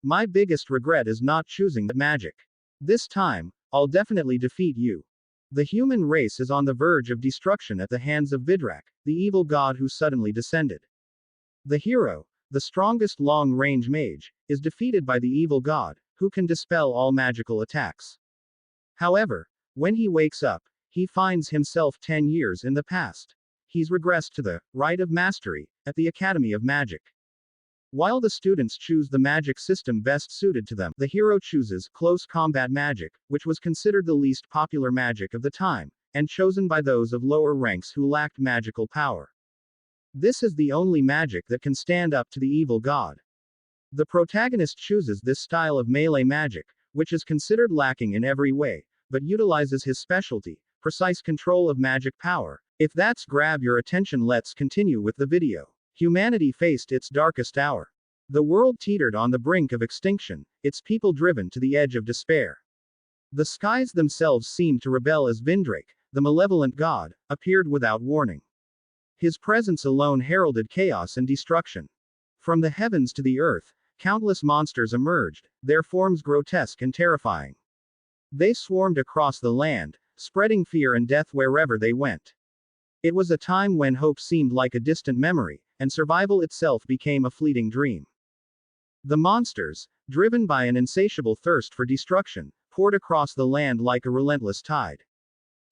My biggest regret is not choosing the magic. This time, I'll definitely defeat you. The human race is on the verge of destruction at the hands of Vidrak, the evil god who suddenly descended. The hero, the strongest long-range mage, is defeated by the evil god, who can dispel all magical attacks. However, when he wakes up, he finds himself 10 years in the past. He's regressed to the Rite of Mastery at the Academy of Magic. While the students choose the magic system best suited to them, the hero chooses close combat magic, which was considered the least popular magic of the time, and chosen by those of lower ranks who lacked magical power. This is the only magic that can stand up to the evil god. The protagonist chooses this style of melee magic, which is considered lacking in every way, but utilizes his specialty, precise control of magic power. If that's grab your attention, let's continue with the video. Humanity faced its darkest hour. The world teetered on the brink of extinction, its people driven to the edge of despair. The skies themselves seemed to rebel as Vidrak, the malevolent god, appeared without warning. His presence alone heralded chaos and destruction. From the heavens to the earth, countless monsters emerged, their forms grotesque and terrifying. They swarmed across the land, spreading fear and death wherever they went. It was a time when hope seemed like a distant memory, and survival itself became a fleeting dream. The monsters, driven by an insatiable thirst for destruction, poured across the land like a relentless tide.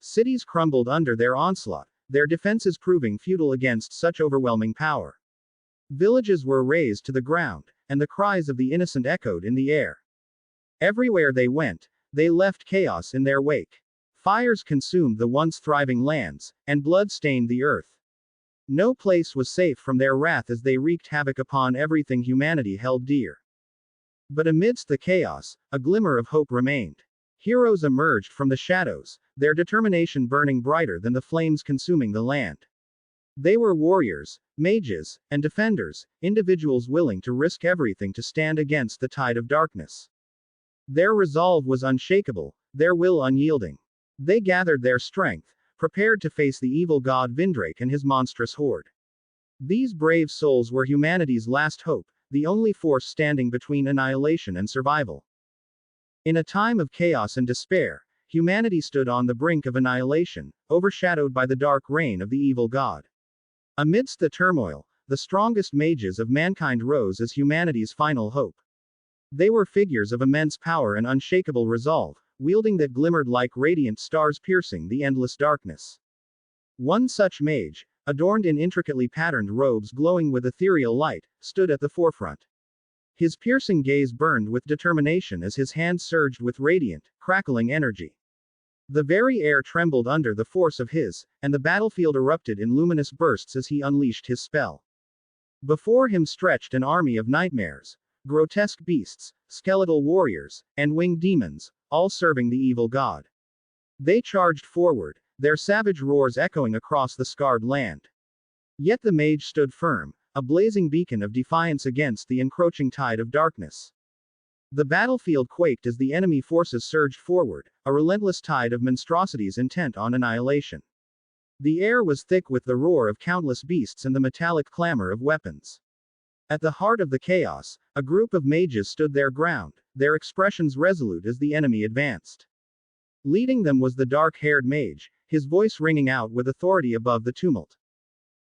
Cities crumbled under their onslaught, their defenses proving futile against such overwhelming power. Villages were razed to the ground, and the cries of the innocent echoed in the air. Everywhere they went, they left chaos in their wake. Fires consumed the once thriving lands, and blood stained the earth. No place was safe from their wrath as they wreaked havoc upon everything humanity held dear. But amidst the chaos, a glimmer of hope remained. Heroes emerged from the shadows, their determination burning brighter than the flames consuming the land. They were warriors, mages, and defenders, individuals willing to risk everything to stand against the tide of darkness. Their resolve was unshakable, their will unyielding. They gathered their strength, prepared to face the evil god Vidrak and his monstrous horde. These brave souls were humanity's last hope, the only force standing between annihilation and survival. In a time of chaos and despair, humanity stood on the brink of annihilation, overshadowed by the dark reign of the evil god. Amidst the turmoil, the strongest mages of mankind rose as humanity's final hope. They were figures of immense power and unshakable resolve, wielding that glimmered like radiant stars piercing the endless darkness. One such mage, adorned in intricately patterned robes glowing with ethereal light, stood at the forefront. His piercing gaze burned with determination as his hands surged with radiant, crackling energy. The very air trembled under the force of his, and the battlefield erupted in luminous bursts as he unleashed his spell. Before him stretched an army of nightmares, grotesque beasts, skeletal warriors, and winged demons, all serving the evil god. They charged forward, their savage roars echoing across the scarred land. Yet the mage stood firm, a blazing beacon of defiance against the encroaching tide of darkness. The battlefield quaked as the enemy forces surged forward, a relentless tide of monstrosities intent on annihilation. The air was thick with the roar of countless beasts and the metallic clamor of weapons. At the heart of the chaos, a group of mages stood their ground, their expressions resolute as the enemy advanced. Leading them was the dark-haired mage, his voice ringing out with authority above the tumult.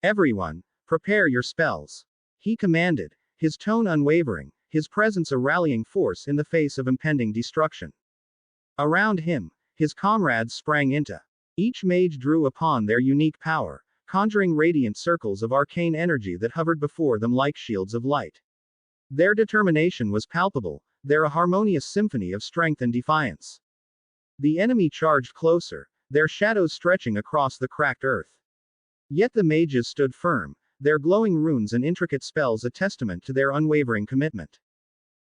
"Everyone, prepare your spells," he commanded, his tone unwavering, his presence a rallying force in the face of impending destruction. Around him, his comrades sprang into. Each mage drew upon their unique power, conjuring radiant circles of arcane energy that hovered before them like shields of light. Their determination was palpable, their a harmonious symphony of strength and defiance. The enemy charged closer, their shadows stretching across the cracked earth. Yet the mages stood firm, their glowing runes and intricate spells a testament to their unwavering commitment.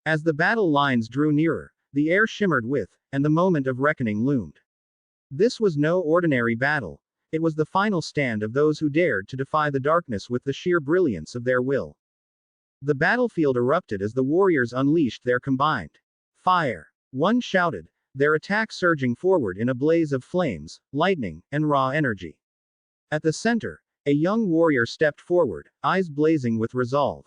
As the battle lines drew nearer, the air shimmered with, and the moment of reckoning loomed. This was no ordinary battle. It was the final stand of those who dared to defy the darkness with the sheer brilliance of their will. The battlefield erupted as the warriors unleashed their combined fire. One shouted, their attack surging forward in a blaze of flames, lightning, and raw energy. At the center, a young warrior stepped forward, eyes blazing with resolve.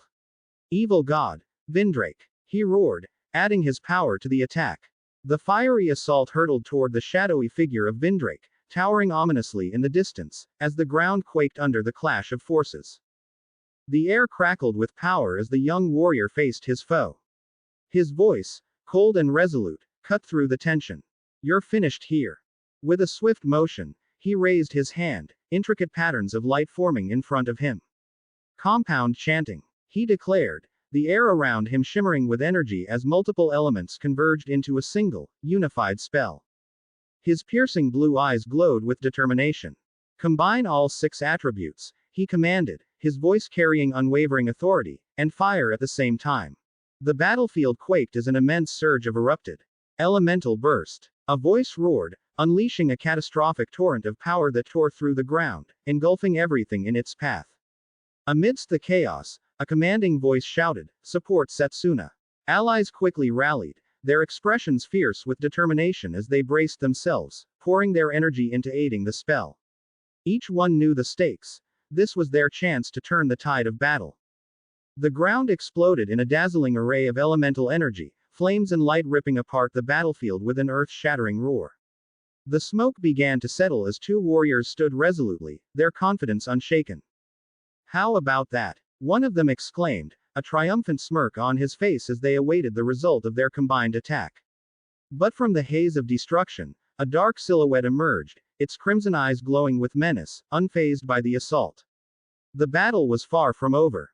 "Evil god, Vidrak," he roared, adding his power to the attack. The fiery assault hurtled toward the shadowy figure of Vidrak, towering ominously in the distance, as the ground quaked under the clash of forces. The air crackled with power as the young warrior faced his foe. His voice, cold and resolute, cut through the tension. "You're finished here." With a swift motion, he raised his hand, intricate patterns of light forming in front of him. "Compound chanting," he declared, the air around him shimmering with energy as multiple elements converged into a single, unified spell. His piercing blue eyes glowed with determination. "Combine all 6 attributes," he commanded, his voice carrying unwavering authority, "and fire at the same time." The battlefield quaked as an immense surge of erupted. Elemental burst. A voice roared, unleashing a catastrophic torrent of power that tore through the ground, engulfing everything in its path. Amidst the chaos, a commanding voice shouted, "Support Setsuna." Allies quickly rallied, their expressions fierce with determination as they braced themselves, pouring their energy into aiding the spell. Each one knew the stakes. This was their chance to turn the tide of battle. The ground exploded in a dazzling array of elemental energy, flames and light ripping apart the battlefield with an earth-shattering roar. The smoke began to settle as 2 warriors stood resolutely, their confidence unshaken. "How about that?" one of them exclaimed, a triumphant smirk on his face as they awaited the result of their combined attack. But from the haze of destruction, a dark silhouette emerged, its crimson eyes glowing with menace, unfazed by the assault. The battle was far from over.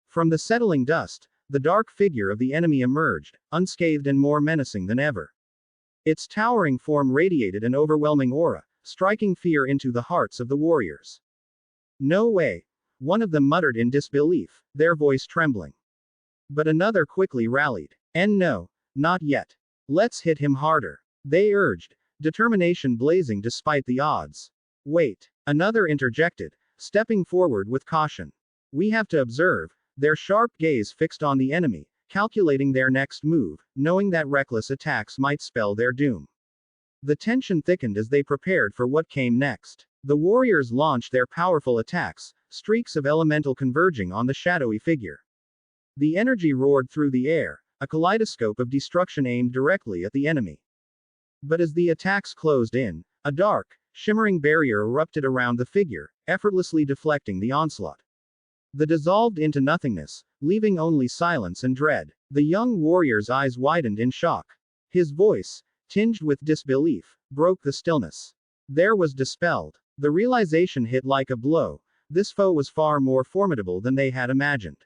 From the settling dust, the dark figure of the enemy emerged, unscathed and more menacing than ever. Its towering form radiated an overwhelming aura, striking fear into the hearts of the warriors. "No way," one of them muttered in disbelief, their voice trembling. But another quickly rallied. "And no, not yet. Let's hit him harder," they urged, determination blazing despite the odds. "Wait," another interjected, stepping forward with caution. "We have to observe," their sharp gaze fixed on the enemy, calculating their next move, knowing that reckless attacks might spell their doom. The tension thickened as they prepared for what came next. The warriors launched their powerful attacks, streaks of elemental converging on the shadowy figure. The energy roared through the air, a kaleidoscope of destruction aimed directly at the enemy. But as the attacks closed in, a dark, shimmering barrier erupted around the figure, effortlessly deflecting the onslaught. They dissolved into nothingness, leaving only silence and dread. The young warrior's eyes widened in shock. His voice, tinged with disbelief, broke the stillness. There was dispelled. The realization hit like a blow. This foe was far more formidable than they had imagined.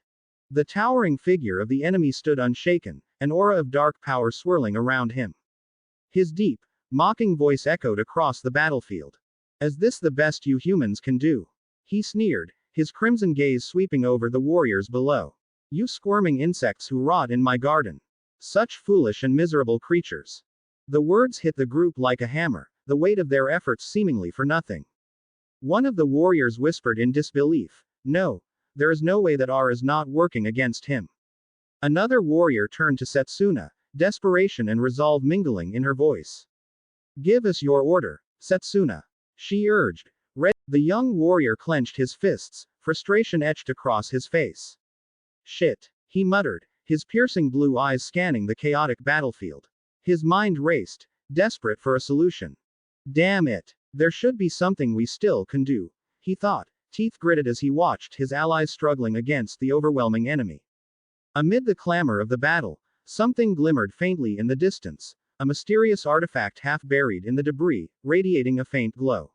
The towering figure of the enemy stood unshaken, an aura of dark power swirling around him. His deep, mocking voice echoed across the battlefield. "Is this the best you humans can do?" he sneered, his crimson gaze sweeping over the warriors below. "You squirming insects who rot in my garden. Such foolish and miserable creatures." The words hit the group like a hammer, the weight of their efforts seemingly for nothing. One of the warriors whispered in disbelief, "No, there is no way that R is not working against him." Another warrior turned to Setsuna, desperation and resolve mingling in her voice. "Give us your order, Setsuna," she urged. The young warrior clenched his fists, frustration etched across his face. "Shit," he muttered, his piercing blue eyes scanning the chaotic battlefield. His mind raced, desperate for a solution. "Damn it. There should be something we still can do," he thought, teeth gritted as he watched his allies struggling against the overwhelming enemy. Amid the clamor of the battle, something glimmered faintly in the distance, a mysterious artifact half buried in the debris, radiating a faint glow.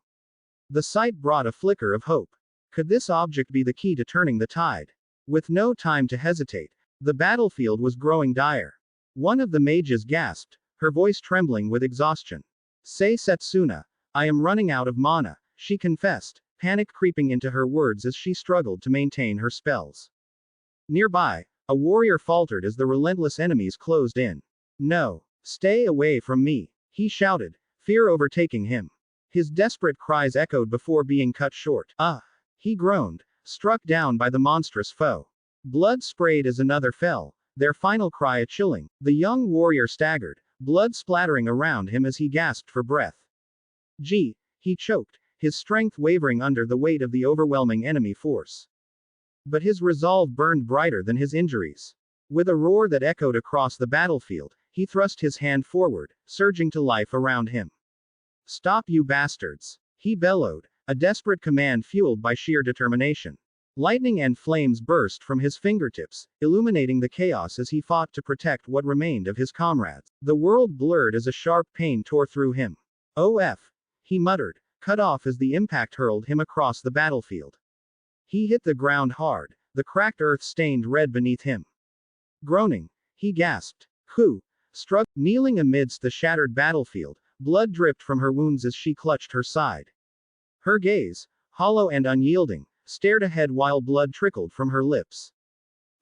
The sight brought a flicker of hope. Could this object be the key to turning the tide? With no time to hesitate, the battlefield was growing dire. One of the mages gasped, her voice trembling with exhaustion. "Say Setsuna, I am running out of mana," she confessed, panic creeping into her words as she struggled to maintain her spells. Nearby, a warrior faltered as the relentless enemies closed in. "No, stay away from me," he shouted, fear overtaking him. His desperate cries echoed before being cut short. "Ah!" he groaned, struck down by the monstrous foe. Blood sprayed as another fell, their final cry a chilling. The young warrior staggered, blood splattering around him as he gasped for breath. "Gee," he choked, his strength wavering under the weight of the overwhelming enemy force. But his resolve burned brighter than his injuries. With a roar that echoed across the battlefield, he thrust his hand forward, surging to life around him. Stop, you bastards! He bellowed, a desperate command fueled by sheer determination. Lightning and flames burst from his fingertips, illuminating the chaos as he fought to protect what remained of his comrades. The world blurred as a sharp pain tore through him. "OF!" he muttered, cut off as the impact hurled him across the battlefield. He hit the ground hard, the cracked earth stained red beneath him. Groaning, he gasped. Who? Kneeling amidst the shattered battlefield, blood dripped from her wounds as she clutched her side. Her gaze, hollow and unyielding, stared ahead while blood trickled from her lips.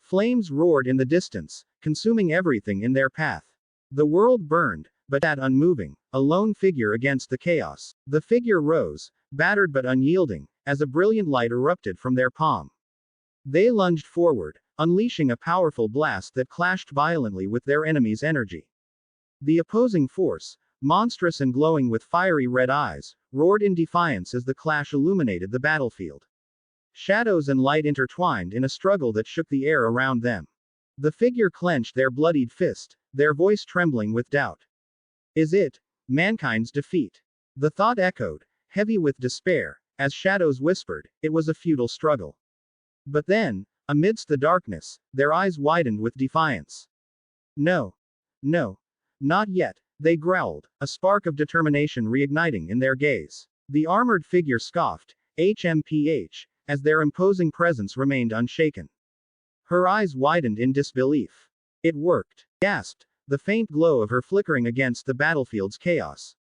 Flames roared in the distance, consuming everything in their path. The world burned, but sat unmoving, a lone figure against the chaos. The figure rose, battered but unyielding, as a brilliant light erupted from their palm. They lunged forward, unleashing a powerful blast that clashed violently with their enemy's energy. The opposing force, monstrous and glowing with fiery red eyes, roared in defiance as the clash illuminated the battlefield. Shadows and light intertwined in a struggle that shook the air around them. The figure clenched their bloodied fist, their voice trembling with doubt. Is it mankind's defeat? The thought echoed, heavy with despair, as shadows whispered, it was a futile struggle. But then, amidst the darkness, their eyes widened with defiance. No. No. Not yet, they growled, a spark of determination reigniting in their gaze. The armored figure scoffed, HMPH, as their imposing presence remained unshaken. Her eyes widened in disbelief. It worked, gasped, the faint glow of her flickering against the battlefield's chaos.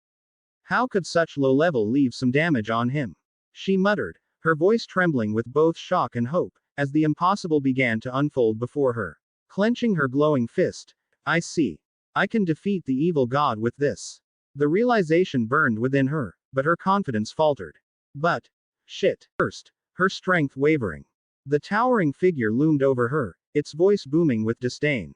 How could such low level leave some damage on him? She muttered, her voice trembling with both shock and hope, as the impossible began to unfold before her. Clenching her glowing fist, I see. I can defeat the evil god with this. The realization burned within her, but her confidence faltered. But, shit. First, her strength wavering. The towering figure loomed over her, its voice booming with disdain.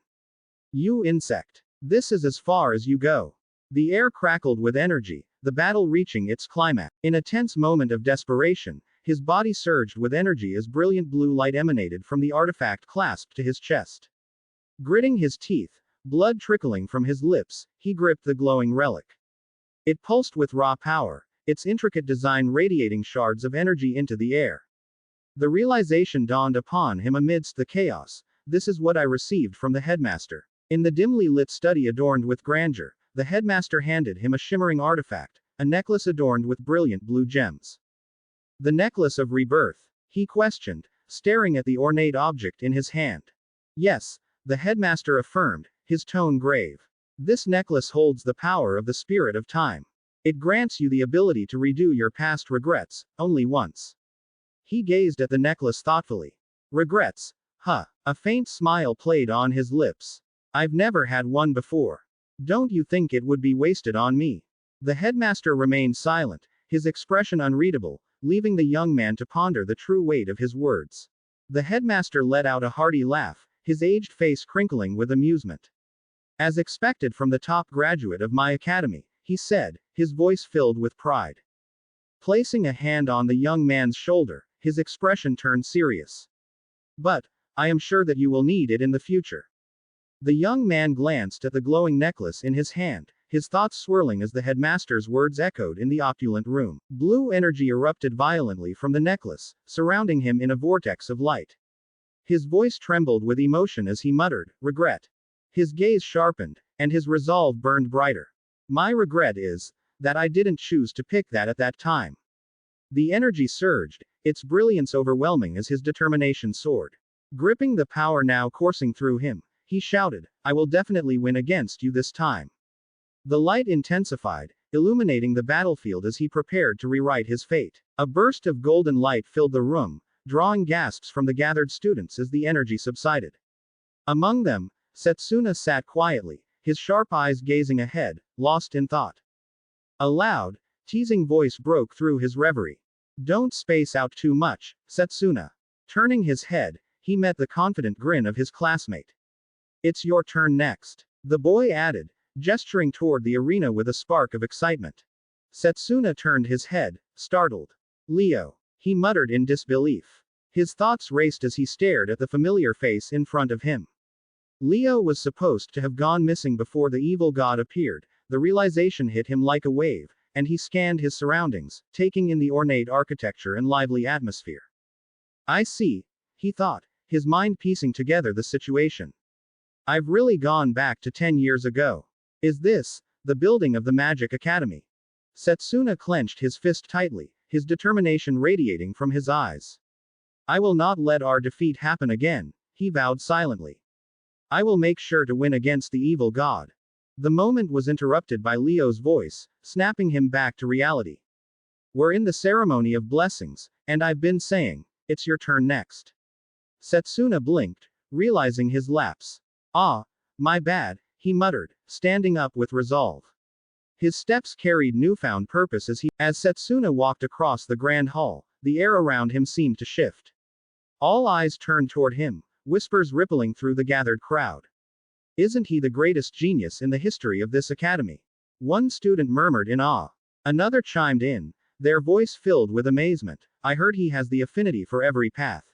You insect. This is as far as you go. The air crackled with energy, the battle reaching its climax. In a tense moment of desperation, his body surged with energy as brilliant blue light emanated from the artifact clasped to his chest. Gritting his teeth, blood trickling from his lips, he gripped the glowing relic. It pulsed with raw power, its intricate design radiating shards of energy into the air. The realization dawned upon him amidst the chaos. This is what I received from the headmaster. In the dimly lit study adorned with grandeur, the headmaster handed him a shimmering artifact, a necklace adorned with brilliant blue gems. The necklace of rebirth? He questioned, staring at the ornate object in his hand. Yes, the headmaster affirmed, his tone grave. This necklace holds the power of the spirit of time. It grants you the ability to redo your past regrets, only once. He gazed at the necklace thoughtfully. Regrets? Huh. A faint smile played on his lips. I've never had one before. Don't you think it would be wasted on me? The headmaster remained silent, his expression unreadable, leaving the young man to ponder the true weight of his words. The headmaster let out a hearty laugh, his aged face crinkling with amusement. As expected from the top graduate of my academy, he said, his voice filled with pride. Placing a hand on the young man's shoulder, his expression turned serious. But, I am sure that you will need it in the future. The young man glanced at the glowing necklace in his hand, his thoughts swirling as the headmaster's words echoed in the opulent room. Blue energy erupted violently from the necklace, surrounding him in a vortex of light. His voice trembled with emotion as he muttered, regret. His gaze sharpened, and his resolve burned brighter. My regret is that I didn't choose to pick that at that time. The energy surged, its brilliance overwhelming as his determination soared. Gripping the power now coursing through him, he shouted, I will definitely win against you this time. The light intensified, illuminating the battlefield as he prepared to rewrite his fate. A burst of golden light filled the room, drawing gasps from the gathered students as the energy subsided. Among them, Setsuna sat quietly, his sharp eyes gazing ahead, lost in thought. A loud, teasing voice broke through his reverie. Don't space out too much, Setsuna. Turning his head, he met the confident grin of his classmate. It's your turn next. The boy added, gesturing toward the arena with a spark of excitement. Setsuna turned his head, startled. Leo. He muttered in disbelief. His thoughts raced as he stared at the familiar face in front of him. Leo was supposed to have gone missing before the evil god appeared. The realization hit him like a wave, and he scanned his surroundings, taking in the ornate architecture and lively atmosphere. I see, he thought, his mind piecing together the situation. I've really gone back to 10 years ago. Is this the building of the Magic Academy? Setsuna clenched his fist tightly, his determination radiating from his eyes. I will not let our defeat happen again, he vowed silently. I will make sure to win against the evil god. The moment was interrupted by Leo's voice, snapping him back to reality. We're in the ceremony of blessings, and I've been saying, it's your turn next. Setsuna blinked, realizing his lapse. Ah, my bad, he muttered, standing up with resolve. His steps carried newfound purpose as Setsuna walked across the grand hall, the air around him seemed to shift. All eyes turned toward him, whispers rippling through the gathered crowd. Isn't he the greatest genius in the history of this academy? One student murmured in awe. Another chimed in, their voice filled with amazement. I heard he has the affinity for every path.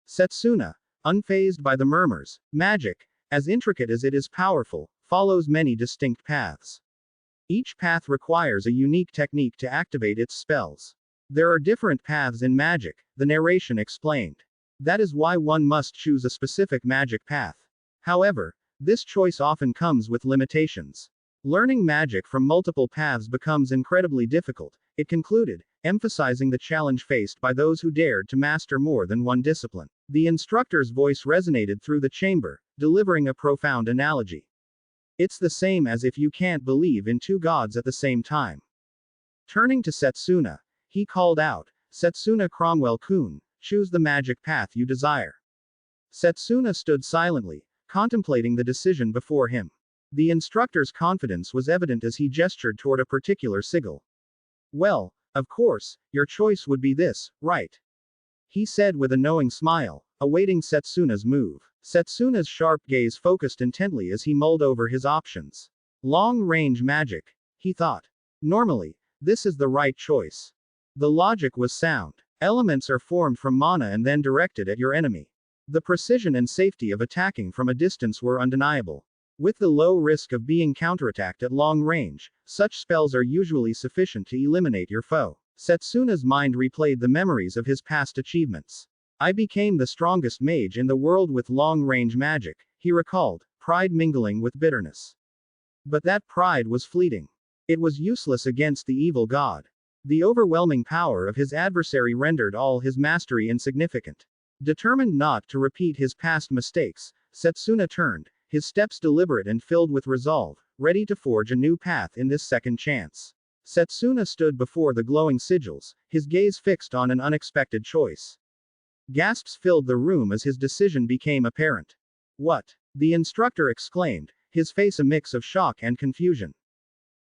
Setsuna, unfazed by the murmurs, magic, as intricate as it is powerful, follows many distinct paths. Each path requires a unique technique to activate its spells. There are different paths in magic, the narration explained. That is why one must choose a specific magic path. However, this choice often comes with limitations. Learning magic from multiple paths becomes incredibly difficult, it concluded, emphasizing the challenge faced by those who dared to master more than one discipline. The instructor's voice resonated through the chamber, delivering a profound analogy. It's the same as if you can't believe in two gods at the same time. Turning to Setsuna, he called out, Setsuna Cromwell-kun, choose the magic path you desire. Setsuna stood silently, contemplating the decision before him. The instructor's confidence was evident as he gestured toward a particular sigil. Well, of course, your choice would be this, right? He said with a knowing smile, awaiting Setsuna's move. Setsuna's sharp gaze focused intently as he mulled over his options. Long-range magic, he thought. Normally, this is the right choice. The logic was sound. Elements are formed from mana and then directed at your enemy. The precision and safety of attacking from a distance were undeniable. With the low risk of being counterattacked at long range, such spells are usually sufficient to eliminate your foe. Setsuna's mind replayed the memories of his past achievements. I became the strongest mage in the world with long-range magic, he recalled, pride mingling with bitterness. But that pride was fleeting. It was useless against the evil god. The overwhelming power of his adversary rendered all his mastery insignificant. Determined not to repeat his past mistakes, Setsuna turned, his steps deliberate and filled with resolve, ready to forge a new path in this second chance. Setsuna stood before the glowing sigils, his gaze fixed on an unexpected choice. Gasps filled the room as his decision became apparent. What? The instructor exclaimed, his face a mix of shock and confusion.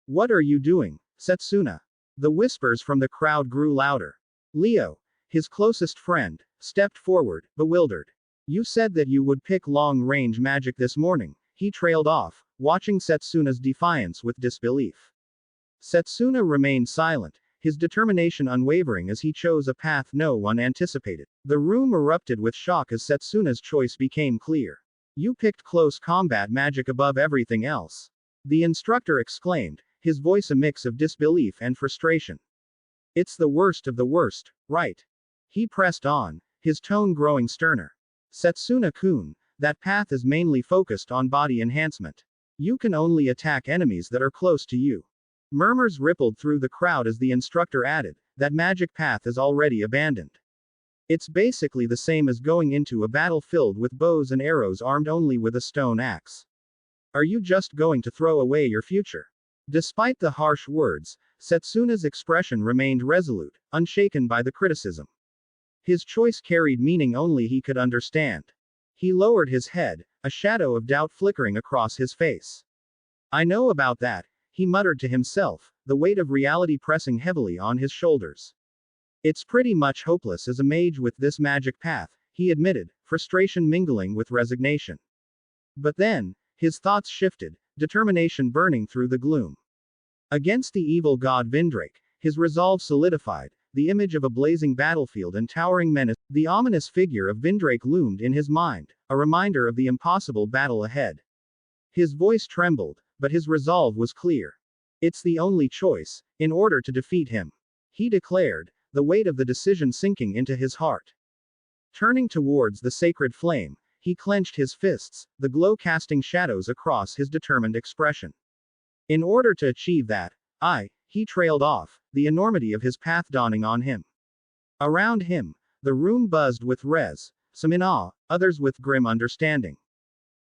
What are you doing, Setsuna? The whispers from the crowd grew louder. Leo, his closest friend, stepped forward, bewildered. You said that you would pick long-range magic this morning, he trailed off, watching Setsuna's defiance with disbelief. Setsuna remained silent, his determination unwavering as he chose a path no one anticipated. The room erupted with shock as Setsuna's choice became clear. You picked close combat magic above everything else. The instructor exclaimed, his voice a mix of disbelief and frustration. It's the worst of the worst, right? He pressed on, his tone growing sterner. Setsuna-kun, that path is mainly focused on body enhancement. You can only attack enemies that are close to you. Murmurs rippled through the crowd as the instructor added, that magic path is already abandoned. It's basically the same as going into a battle filled with bows and arrows armed only with a stone axe. Are you just going to throw away your future? Despite the harsh words, Setsuna's expression remained resolute, unshaken by the criticism. His choice carried meaning only he could understand. He lowered his head, a shadow of doubt flickering across his face. I know about that, he muttered to himself, the weight of reality pressing heavily on his shoulders. It's pretty much hopeless as a mage with this magic path, he admitted, frustration mingling with resignation. But then, his thoughts shifted, determination burning through the gloom. Against the evil god Vidrak, his resolve solidified, the image of a blazing battlefield and towering menace. The ominous figure of Vidrak loomed in his mind, a reminder of the impossible battle ahead. His voice trembled, but his resolve was clear. It's the only choice, in order to defeat him, he declared, the weight of the decision sinking into his heart. Turning towards the sacred flame, he clenched his fists, the glow casting shadows across his determined expression. In order to achieve that, he trailed off, the enormity of his path dawning on him. Around him, the room buzzed with some in awe, others with grim understanding.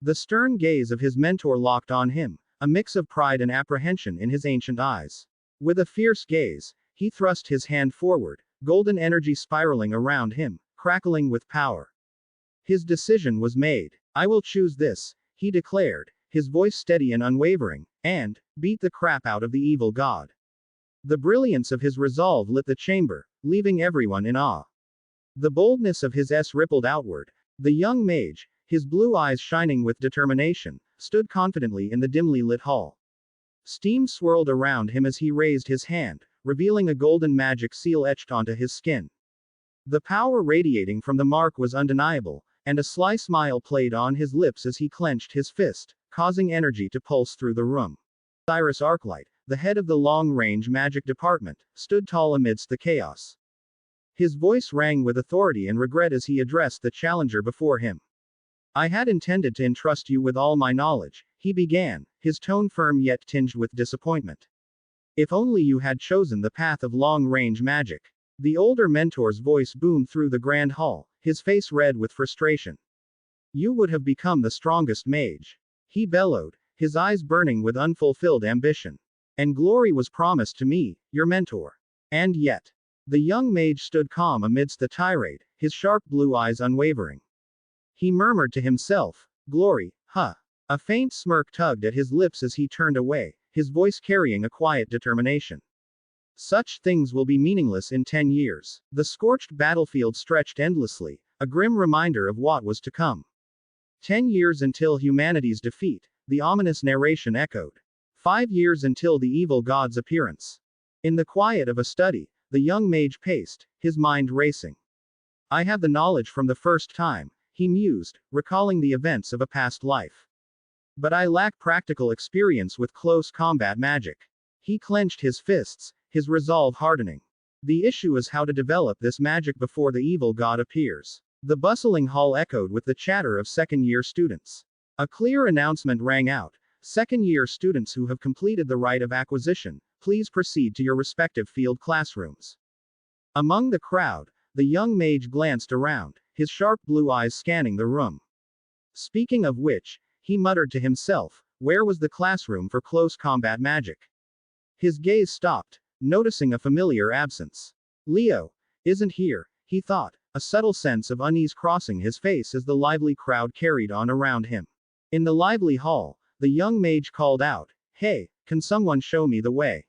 The stern gaze of his mentor locked on him, a mix of pride and apprehension in his ancient eyes. With a fierce gaze, he thrust his hand forward, golden energy spiraling around him, crackling with power. His decision was made. I will choose this, he declared, his voice steady and unwavering, and beat the crap out of the evil god. The brilliance of his resolve lit the chamber, leaving everyone in awe. The boldness of his rippled outward. The young mage, his blue eyes shining with determination, stood confidently in the dimly lit hall. Steam swirled around him as he raised his hand, revealing a golden magic seal etched onto his skin. The power radiating from the mark was undeniable, and a sly smile played on his lips as he clenched his fist, causing energy to pulse through the room. Cyrus Arclight, the head of the long-range magic department, stood tall amidst the chaos. His voice rang with authority and regret as he addressed the challenger before him. I had intended to entrust you with all my knowledge, he began, his tone firm yet tinged with disappointment. If only you had chosen the path of long-range magic. The older mentor's voice boomed through the grand hall, his face red with frustration. You would have become the strongest mage, he bellowed, his eyes burning with unfulfilled ambition. And glory was promised to me, your mentor. And yet, the young mage stood calm amidst the tirade, his sharp blue eyes unwavering. He murmured to himself, glory, huh. A faint smirk tugged at his lips as he turned away, his voice carrying a quiet determination. Such things will be meaningless in 10 years. The scorched battlefield stretched endlessly, a grim reminder of what was to come. 10 years until humanity's defeat, the ominous narration echoed. 5 years until the evil god's appearance. In the quiet of a study, the young mage paced, his mind racing. I have the knowledge from the first time, he mused, recalling the events of a past life. But I lack practical experience with close combat magic. He clenched his fists, his resolve hardening. The issue is how to develop this magic before the evil god appears. The bustling hall echoed with the chatter of second-year students. A clear announcement rang out. Second-year students who have completed the rite of acquisition, please proceed to your respective field classrooms. Among the crowd, the young mage glanced around, his sharp blue eyes scanning the room. Speaking of which, he muttered to himself, where was the classroom for close combat magic? His gaze stopped, noticing a familiar absence. Leo isn't here, he thought, a subtle sense of unease crossing his face as the lively crowd carried on around him. In the lively hall, the young mage called out, hey, can someone show me the way?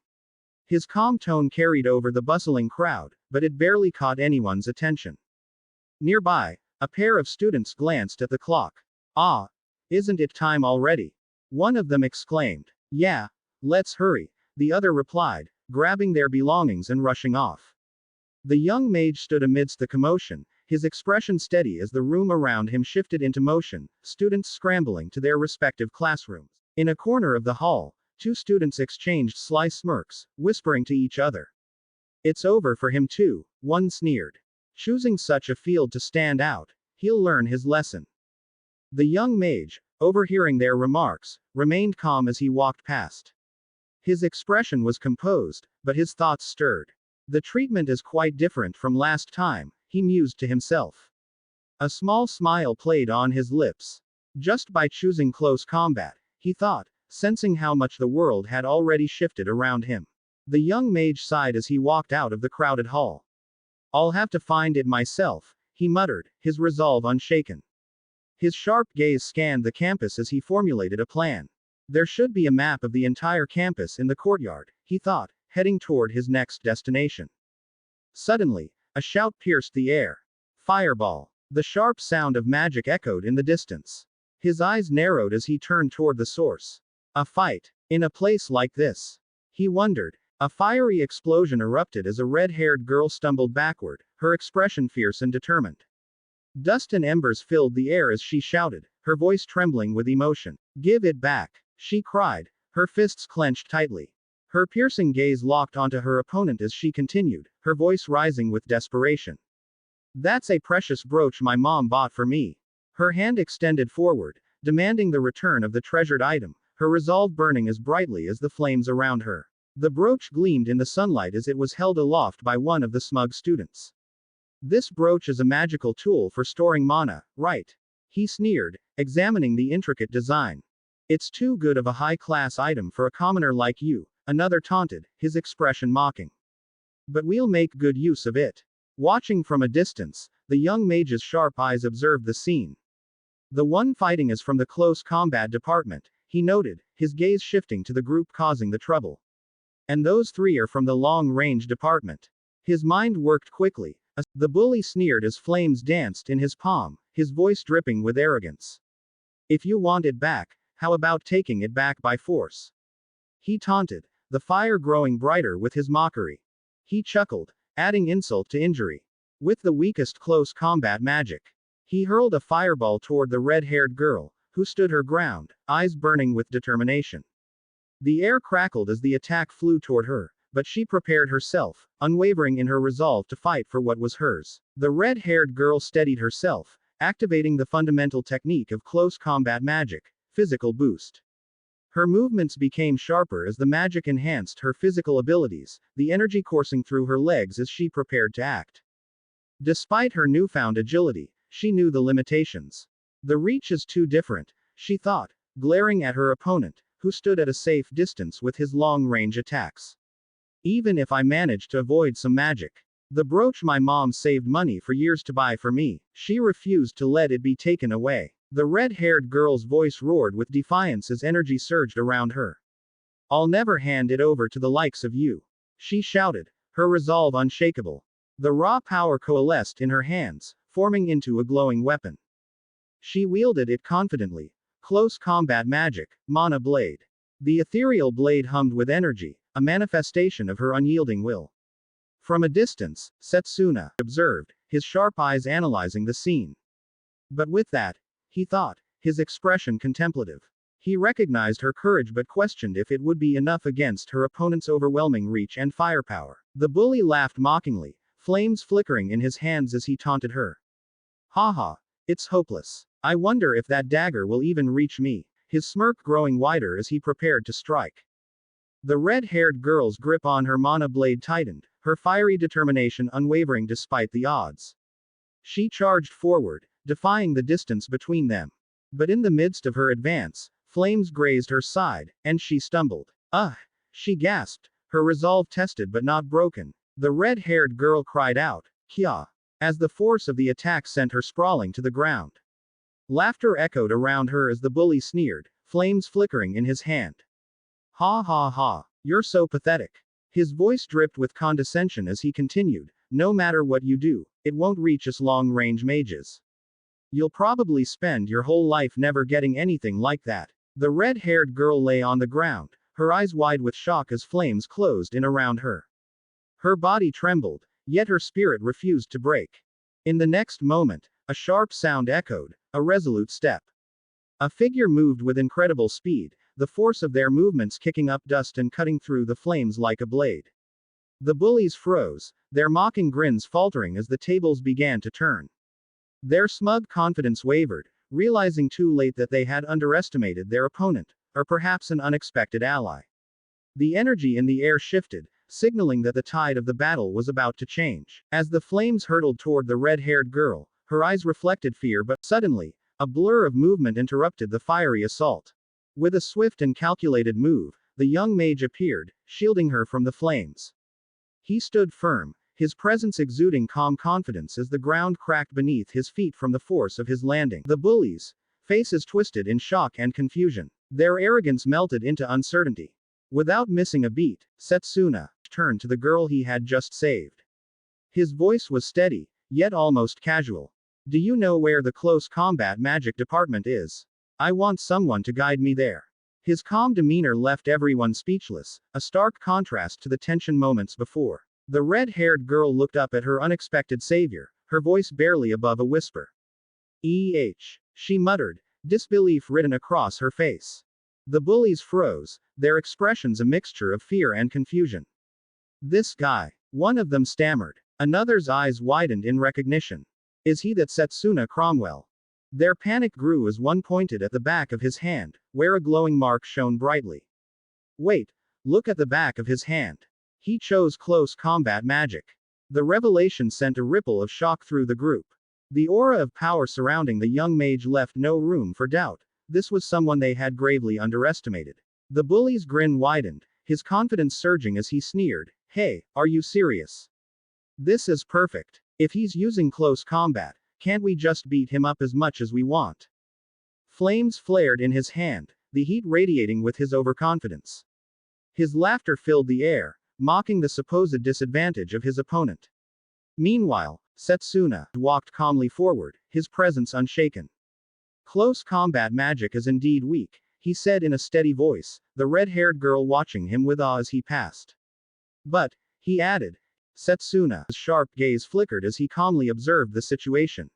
His calm tone carried over the bustling crowd, but it barely caught anyone's attention. Nearby, a pair of students glanced at the clock. Ah, isn't it time already? One of them exclaimed. Yeah, let's hurry, the other replied, grabbing their belongings and rushing off. The young mage stood amidst the commotion, his expression steady as the room around him shifted into motion, students scrambling to their respective classrooms. In a corner of the hall, two students exchanged sly smirks, whispering to each other. It's over for him too, one sneered. Choosing such a field to stand out, he'll learn his lesson. The young mage, overhearing their remarks, remained calm as he walked past. His expression was composed, but his thoughts stirred. The treatment is quite different from last time, he mused to himself. A small smile played on his lips. Just by choosing close combat, he thought, sensing how much the world had already shifted around him. The young mage sighed as he walked out of the crowded hall. I'll have to find it myself, he muttered, his resolve unshaken. His sharp gaze scanned the campus as he formulated a plan. There should be a map of the entire campus in the courtyard, he thought, heading toward his next destination. Suddenly, a shout pierced the air. Fireball! The sharp sound of magic echoed in the distance. His eyes narrowed as he turned toward the source. A fight. In a place like this? He wondered. A fiery explosion erupted as a red-haired girl stumbled backward, her expression fierce and determined. Dust and embers filled the air as she shouted, her voice trembling with emotion. "Give it back!" she cried, her fists clenched tightly. Her piercing gaze locked onto her opponent as she continued, her voice rising with desperation. "That's a precious brooch my mom bought for me." Her hand extended forward, demanding the return of the treasured item, her resolve burning as brightly as the flames around her. The brooch gleamed in the sunlight as it was held aloft by one of the smug students. "This brooch is a magical tool for storing mana, right?" he sneered, examining the intricate design. "It's too good of a high-class item for a commoner like you," another taunted, his expression mocking. "But we'll make good use of it." Watching from a distance, the young mage's sharp eyes observed the scene. "The one fighting is from the close combat department," he noted, his gaze shifting to the group causing the trouble. "And those three are from the long-range department." His mind worked quickly. The bully sneered as flames danced in his palm, his voice dripping with arrogance. "If you want it back, how about taking it back by force?" he taunted, the fire growing brighter with his mockery. He chuckled, adding insult to injury. With the weakest close combat magic. He hurled a fireball toward the red-haired girl, who stood her ground, eyes burning with determination. The air crackled as the attack flew toward her, but she prepared herself, unwavering in her resolve to fight for what was hers. The red-haired girl steadied herself, activating the fundamental technique of close combat magic, physical boost. Her movements became sharper as the magic enhanced her physical abilities, the energy coursing through her legs as she prepared to act. Despite her newfound agility, she knew the limitations. The reach is too different, she thought, glaring at her opponent, who stood at a safe distance with his long-range attacks. "Even if I managed to avoid some magic. The brooch my mom saved money for years to buy for me, she refused to let it be taken away." The red-haired girl's voice roared with defiance as energy surged around her. "I'll never hand it over to the likes of you," she shouted, her resolve unshakable. The raw power coalesced in her hands, forming into a glowing weapon. She wielded it confidently. Close combat magic, mana blade. The ethereal blade hummed with energy, a manifestation of her unyielding will. From a distance, Setsuna observed, his sharp eyes analyzing the scene. But with that, he thought, his expression contemplative. He recognized her courage but questioned if it would be enough against her opponent's overwhelming reach and firepower. The bully laughed mockingly, flames flickering in his hands as he taunted her. "Haha, it's hopeless. I wonder if that dagger will even reach me," his smirk growing wider as he prepared to strike. The red-haired girl's grip on her mana blade tightened, her fiery determination unwavering despite the odds. She charged forward, defying the distance between them. But in the midst of her advance, flames grazed her side, and she stumbled. "Ugh!" she gasped, her resolve tested but not broken. The red-haired girl cried out, "Kya!" as the force of the attack sent her sprawling to the ground. Laughter echoed around her as the bully sneered, flames flickering in his hand. "Ha ha ha, you're so pathetic." His voice dripped with condescension as he continued, "No matter what you do, it won't reach us long-range mages. You'll probably spend your whole life never getting anything like that." The red-haired girl lay on the ground, her eyes wide with shock as flames closed in around her. Her body trembled, yet her spirit refused to break. In the next moment, a sharp sound echoed, a resolute step. A figure moved with incredible speed, the force of their movements kicking up dust and cutting through the flames like a blade. The bullies froze, their mocking grins faltering as the tables began to turn. Their smug confidence wavered, realizing too late that they had underestimated their opponent, or perhaps an unexpected ally. The energy in the air shifted, signaling that the tide of the battle was about to change. As the flames hurtled toward the red-haired girl, her eyes reflected fear but suddenly, a blur of movement interrupted the fiery assault. With a swift and calculated move, the young mage appeared, shielding her from the flames. He stood firm, his presence exuding calm confidence as the ground cracked beneath his feet from the force of his landing. The bullies, faces twisted in shock and confusion. Their arrogance melted into uncertainty. Without missing a beat, Setsuna turned to the girl he had just saved. His voice was steady, yet almost casual. "Do you know where the close combat magic department is? I want someone to guide me there." His calm demeanor left everyone speechless, a stark contrast to the tension moments before. The red-haired girl looked up at her unexpected savior, her voice barely above a whisper. She muttered, disbelief written across her face. The bullies froze, their expressions a mixture of fear and confusion. This guy. One of them stammered. Another's eyes widened in recognition. Is he that Setsuna Cromwell? Their panic grew as one pointed at the back of his hand, where a glowing mark shone brightly. Wait, look at the back of his hand. He chose close combat magic. The revelation sent a ripple of shock through the group. The aura of power surrounding the young mage left no room for doubt. This was someone they had gravely underestimated. The bully's grin widened, his confidence surging as he sneered, "Hey, are you serious? This is perfect. If he's using close combat, can't we just beat him up as much as we want?" Flames flared in his hand, the heat radiating with his overconfidence. His laughter filled the air, mocking the supposed disadvantage of his opponent. Meanwhile, Setsuna walked calmly forward, his presence unshaken. Close combat magic is indeed weak, he said in a steady voice, the red-haired girl watching him with awe as he passed. But, he added, Setsuna's sharp gaze flickered as he calmly observed the situation.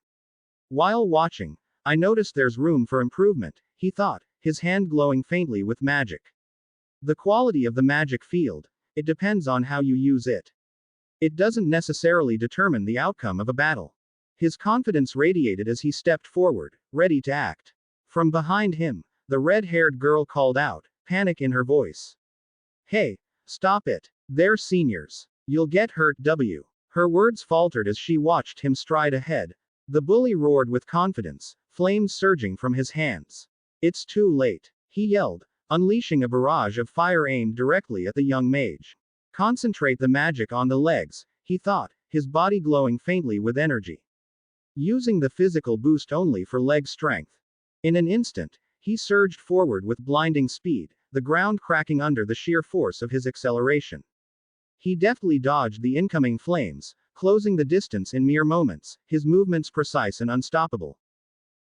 While watching, I noticed there's room for improvement, he thought, his hand glowing faintly with magic. The quality of the magic field, it depends on how you use it. It doesn't necessarily determine the outcome of a battle. His confidence radiated as he stepped forward, ready to act. From behind him, the red-haired girl called out, panic in her voice. Hey, stop it. They're seniors. You'll get hurt. Her words faltered as she watched him stride ahead. The bully roared with confidence, flames surging from his hands. It's too late, he yelled, unleashing a barrage of fire aimed directly at the young mage. Concentrate the magic on the legs, he thought, his body glowing faintly with energy. Using the physical boost only for leg strength. In an instant, he surged forward with blinding speed, the ground cracking under the sheer force of his acceleration. He deftly dodged the incoming flames, closing the distance in mere moments, his movements precise and unstoppable.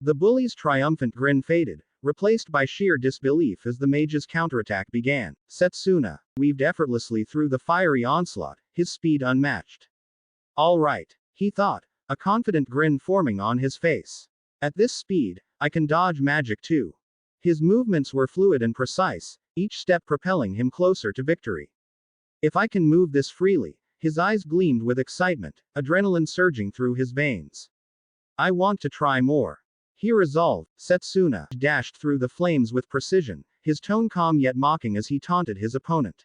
The bully's triumphant grin faded, replaced by sheer disbelief as the mage's counterattack began. Setsuna weaved effortlessly through the fiery onslaught, his speed unmatched. All right, he thought, a confident grin forming on his face. At this speed, I can dodge magic too. His movements were fluid and precise, each step propelling him closer to victory. If I can move this freely, his eyes gleamed with excitement, adrenaline surging through his veins. I want to try more. He resolved. Setsuna dashed through the flames with precision, his tone calm yet mocking as he taunted his opponent.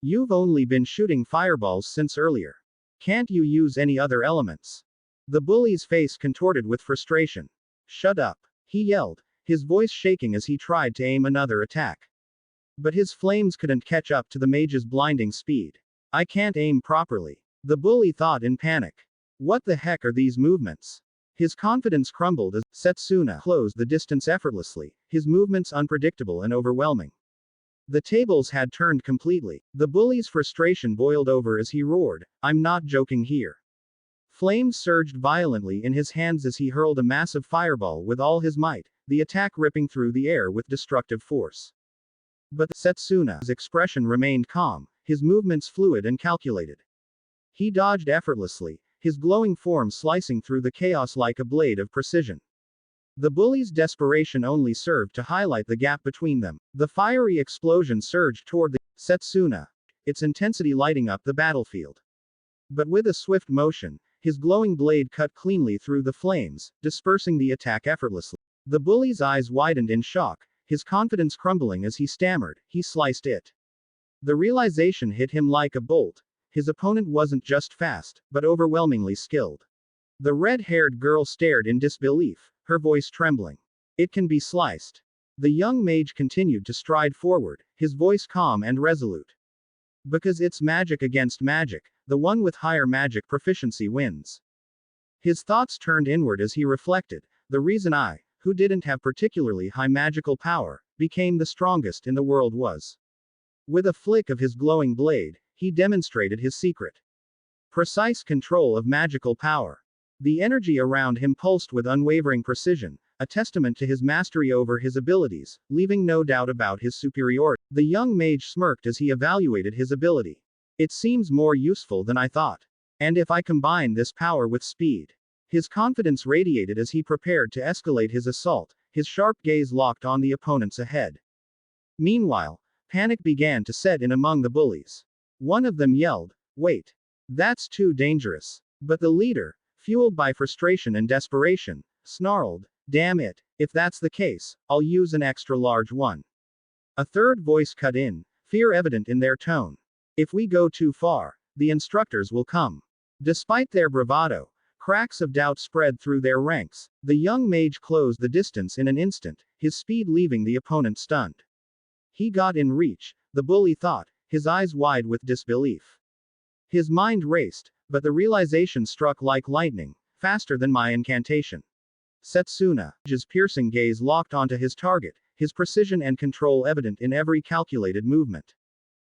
You've only been shooting fireballs since earlier. Can't you use any other elements? The bully's face contorted with frustration. Shut up, he yelled, his voice shaking as he tried to aim another attack. But his flames couldn't catch up to the mage's blinding speed. I can't aim properly, the bully thought in panic. What the heck are these movements? His confidence crumbled as Setsuna closed the distance effortlessly, his movements unpredictable and overwhelming. The tables had turned completely. The bully's frustration boiled over as he roared, I'm not joking here. Flames surged violently in his hands as he hurled a massive fireball with all his might, the attack ripping through the air with destructive force. But Setsuna's expression remained calm, his movements fluid and calculated. He dodged effortlessly, his glowing form slicing through the chaos like a blade of precision. The bully's desperation only served to highlight the gap between them. The fiery explosion surged toward the Setsuna, its intensity lighting up the battlefield. But with a swift motion, his glowing blade cut cleanly through the flames, dispersing the attack effortlessly. The bully's eyes widened in shock, his confidence crumbling as he stammered, he sliced it. The realization hit him like a bolt. His opponent wasn't just fast, but overwhelmingly skilled. The red-haired girl stared in disbelief, her voice trembling. It can be sliced. The young mage continued to stride forward, his voice calm and resolute. Because it's magic against magic, the one with higher magic proficiency wins. His thoughts turned inward as he reflected, the reason I, who didn't have particularly high magical power, became the strongest in the world was. With a flick of his glowing blade, he demonstrated his secret. Precise control of magical power. The energy around him pulsed with unwavering precision, a testament to his mastery over his abilities, leaving no doubt about his superiority. The young mage smirked as he evaluated his ability. It seems more useful than I thought. And if I combine this power with speed. His confidence radiated as he prepared to escalate his assault, his sharp gaze locked on the opponents ahead. Meanwhile, panic began to set in among the bullies. One of them yelled, "Wait. That's too dangerous." But the leader, fueled by frustration and desperation, snarled, "Damn it, if that's the case, I'll use an extra large one." A third voice cut in, fear evident in their tone. "If we go too far, the instructors will come." Despite their bravado, cracks of doubt spread through their ranks. The young mage closed the distance in an instant, his speed leaving the opponent stunned. He got in reach, the bully thought, his eyes wide with disbelief. His mind raced, but the realization struck like lightning, faster than my incantation. Setsuna's piercing gaze locked onto his target, his precision and control evident in every calculated movement.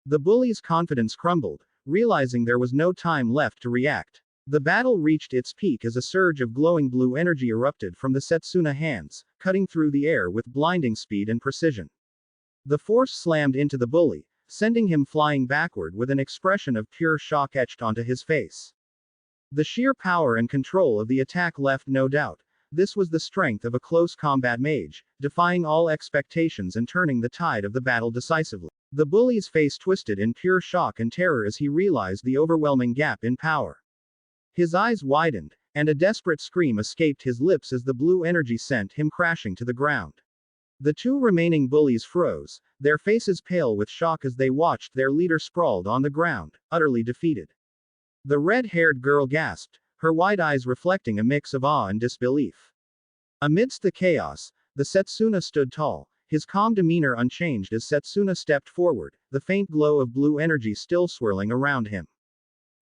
The bully's confidence crumbled, realizing there was no time left to react. The battle reached its peak as a surge of glowing blue energy erupted from the Setsuna hands, cutting through the air with blinding speed and precision. The force slammed into the bully, sending him flying backward with an expression of pure shock etched onto his face. The sheer power and control of the attack left no doubt. This was the strength of a close combat mage, defying all expectations and turning the tide of the battle decisively. The bully's face twisted in pure shock and terror as he realized the overwhelming gap in power. His eyes widened, and a desperate scream escaped his lips as the blue energy sent him crashing to the ground. The two remaining bullies froze, their faces pale with shock as they watched their leader sprawled on the ground, utterly defeated. The red-haired girl gasped, her wide eyes reflecting a mix of awe and disbelief. Amidst the chaos, the Setsuna stood tall, his calm demeanor unchanged as Setsuna stepped forward, the faint glow of blue energy still swirling around him.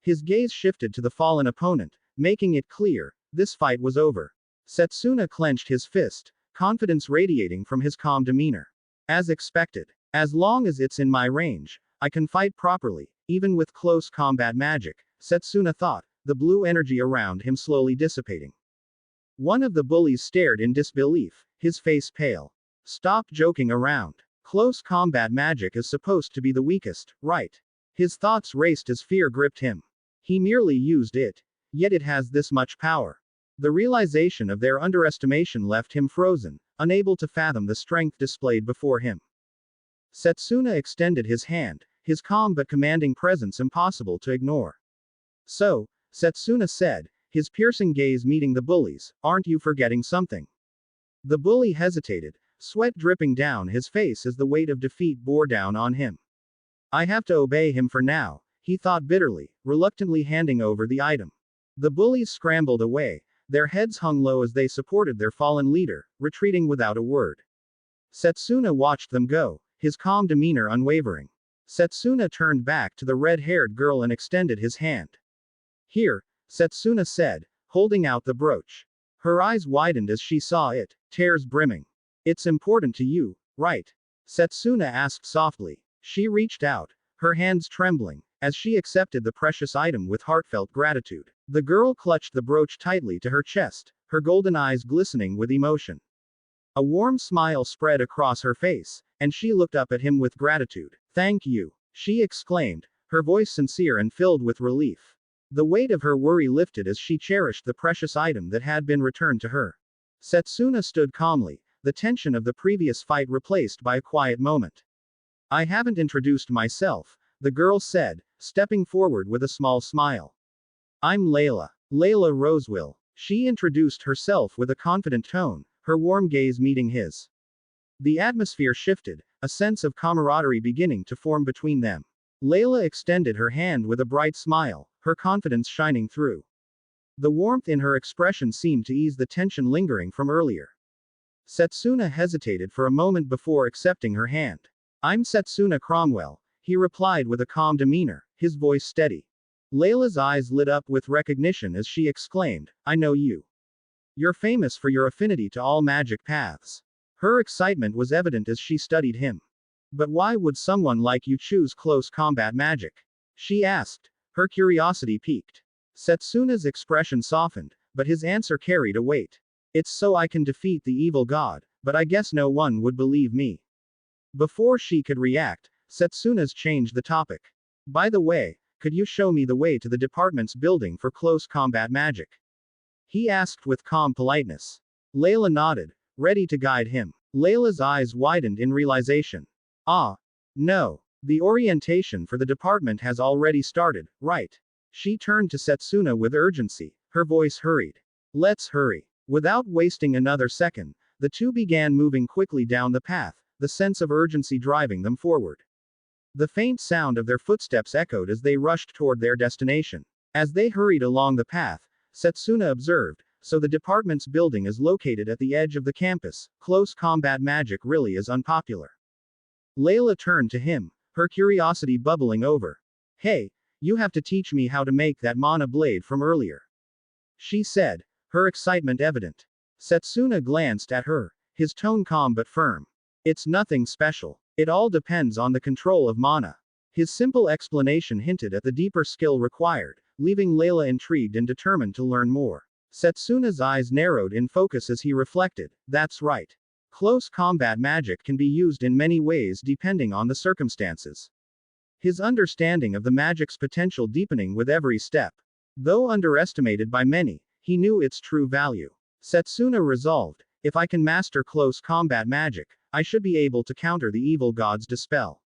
His gaze shifted to the fallen opponent, making it clear, this fight was over. Setsuna clenched his fist, confidence radiating from his calm demeanor. As expected. As long as it's in my range, I can fight properly, even with close combat magic, Setsuna thought, the blue energy around him slowly dissipating. One of the bullies stared in disbelief, his face pale. "Stop joking around. Close combat magic is supposed to be the weakest, right?" His thoughts raced as fear gripped him. He merely used it. Yet it has this much power. The realization of their underestimation left him frozen, unable to fathom the strength displayed before him. Setsuna extended his hand, his calm but commanding presence impossible to ignore. "So," Setsuna said, his piercing gaze meeting the bully's, "aren't you forgetting something?" The bully hesitated, sweat dripping down his face as the weight of defeat bore down on him. "I have to obey him for now," he thought bitterly, reluctantly handing over the item. The bullies scrambled away, their heads hung low as they supported their fallen leader, retreating without a word. Setsuna watched them go, his calm demeanor unwavering. Setsuna turned back to the red-haired girl and extended his hand. "Here," Setsuna said, holding out the brooch. Her eyes widened as she saw it, tears brimming. "It's important to you, right?" Setsuna asked softly. She reached out, her hands trembling, as she accepted the precious item with heartfelt gratitude. The girl clutched the brooch tightly to her chest, her golden eyes glistening with emotion. A warm smile spread across her face, and she looked up at him with gratitude. "Thank you," she exclaimed, her voice sincere and filled with relief. The weight of her worry lifted as she cherished the precious item that had been returned to her. Setsuna stood calmly, the tension of the previous fight replaced by a quiet moment. "I haven't introduced myself," the girl said, stepping forward with a small smile. "I'm Layla Rosewill." She introduced herself with a confident tone, her warm gaze meeting his. The atmosphere shifted, a sense of camaraderie beginning to form between them. Layla extended her hand with a bright smile, her confidence shining through. The warmth in her expression seemed to ease the tension lingering from earlier. Setsuna hesitated for a moment before accepting her hand. "I'm Setsuna Cromwell," he replied with a calm demeanor, his voice steady. Layla's eyes lit up with recognition as she exclaimed, "I know you. You're famous for your affinity to all magic paths." Her excitement was evident as she studied him. "But why would someone like you choose close combat magic?" she asked, her curiosity piqued. Setsuna's expression softened, but his answer carried a weight. It's so I can defeat the evil god, but I guess no one would believe me. Before she could react, Setsuna's changed the topic. By the way, could you show me the way to the department's building for close combat magic? He asked with calm politeness. Layla nodded, ready to guide him. Layla's eyes widened in realization. Ah. No. The orientation for the department has already started, right? She turned to Setsuna with urgency, her voice hurried. Let's hurry. Without wasting another second, the two began moving quickly down the path, the sense of urgency driving them forward. The faint sound of their footsteps echoed as they rushed toward their destination. As they hurried along the path, Setsuna observed, so the department's building is located at the edge of the campus. Close combat magic really is unpopular. Layla turned to him, her curiosity bubbling over. Hey, you have to teach me how to make that mana blade from earlier. She said, her excitement evident. Setsuna glanced at her, his tone calm but firm. It's nothing special. It all depends on the control of mana. His simple explanation hinted at the deeper skill required, leaving Layla intrigued and determined to learn more. Setsuna's eyes narrowed in focus as he reflected, that's right. Close combat magic can be used in many ways depending on the circumstances. His understanding of the magic's potential deepening with every step. Though underestimated by many, he knew its true value. Setsuna resolved, if I can master close combat magic, I should be able to counter the evil god's dispel.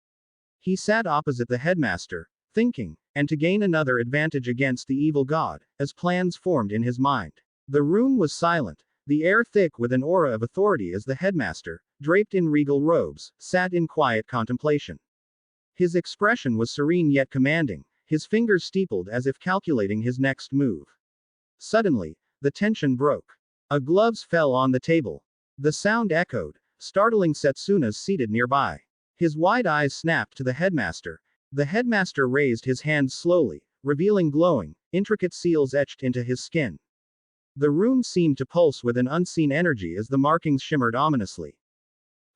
He sat opposite the headmaster, thinking, and to gain another advantage against the evil god, as plans formed in his mind. The room was silent, the air thick with an aura of authority as the headmaster, draped in regal robes, sat in quiet contemplation. His expression was serene yet commanding, his fingers steepled as if calculating his next move. Suddenly, the tension broke. A glove fell on the table. The sound echoed, startling Setsuna's seated nearby. His wide eyes snapped to the headmaster. The headmaster raised his hands slowly, revealing glowing, intricate seals etched into his skin. The room seemed to pulse with an unseen energy as the markings shimmered ominously.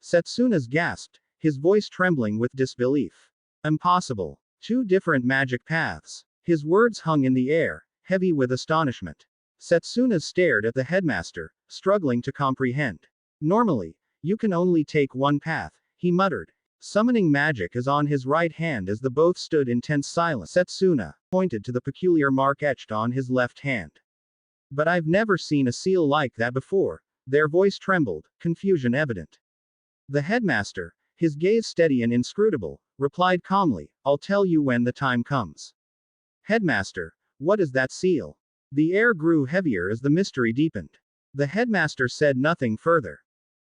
Setsuna's gasped, his voice trembling with disbelief. Impossible. Two different magic paths. His words hung in the air, heavy with astonishment. Setsuna stared at the headmaster, struggling to comprehend. Normally, you can only take one path, he muttered. Summoning magic is on his right hand as the both stood in tense silence. Setsuna pointed to the peculiar mark etched on his left hand. But I've never seen a seal like that before. Their voice trembled, confusion evident. The headmaster, his gaze steady and inscrutable, replied calmly, I'll tell you when the time comes. Headmaster, what is that seal? The air grew heavier as the mystery deepened. The headmaster said nothing further.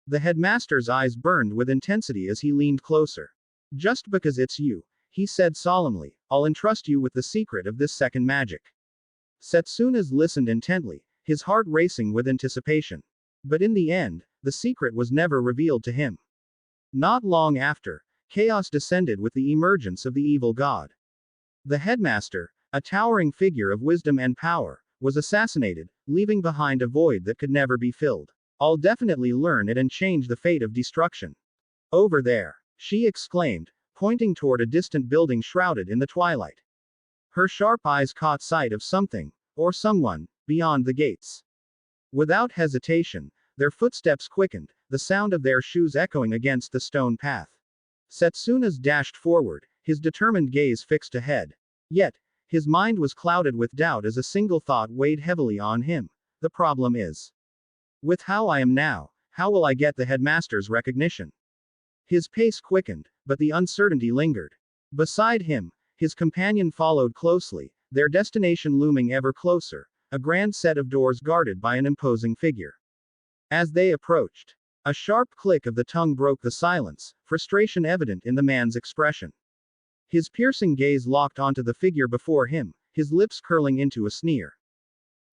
The headmaster's eyes burned with intensity as he leaned closer. Just because it's you, he said solemnly, I'll entrust you with the secret of this second magic. Setsuna's listened intently, his heart racing with anticipation. But in the end, the secret was never revealed to him. Not long after, chaos descended with the emergence of the evil god. The headmaster, a towering figure of wisdom and power, was assassinated, leaving behind a void that could never be filled. I'll definitely learn it and change the fate of destruction. Over there, she exclaimed, pointing toward a distant building shrouded in the twilight. Her sharp eyes caught sight of something, or someone, beyond the gates. Without hesitation, their footsteps quickened, the sound of their shoes echoing against the stone path. Setsuna's dashed forward, his determined gaze fixed ahead. Yet, his mind was clouded with doubt as a single thought weighed heavily on him. The problem is, with how I am now, how will I get the headmaster's recognition? His pace quickened, but the uncertainty lingered. Beside him, his companion followed closely, their destination looming ever closer, a grand set of doors guarded by an imposing figure. As they approached, a sharp click of the tongue broke the silence, frustration evident in the man's expression. His piercing gaze locked onto the figure before him, his lips curling into a sneer.